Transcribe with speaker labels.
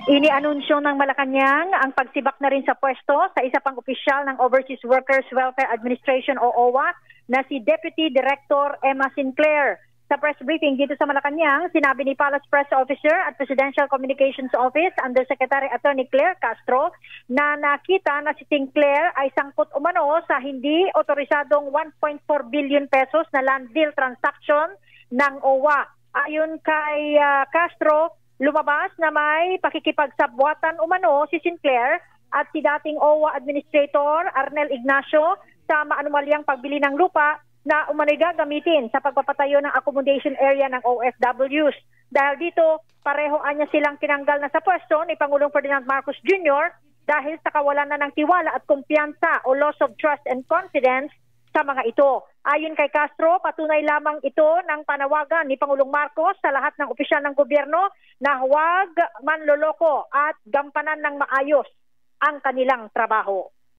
Speaker 1: Inianunsyo ng Malacanang ang pagsibak na rin sa pwesto sa isa pang opisyal ng Overseas Workers Welfare Administration o OWA na si Deputy Director Emma Sinclair. Sa press briefing dito sa Malacanang, sinabi ni Palace Press Officer at Presidential Communications Office Undersecretary Attorney Claire Castro na nakita na si Sinclair ay sangkot umano sa hindi otorisadong 1.4 billion pesos na land deal transaction ng OWA. Ayon kay Castro, lumabas na may pakikipagsabwatan umano si Sinclair at si dating OWA Administrator Arnel Ignacio sa maanumalyang pagbili ng lupa na umano'y gagamitin sa pagpapatayo ng accommodation area ng OFWs. Dahil dito, pareho anya silang tinanggal na sa pwesto ni Pangulong Ferdinand Marcos Jr. dahil sa kawalan na ng tiwala at kumpiyansa o loss of trust and confidence sa mga ito. Ayon kay Castro, patunay lamang ito ng panawagan ni Pangulong Marcos sa lahat ng opisyal ng gobyerno na huwag manloloko at gampanan ng maayos ang kanilang trabaho.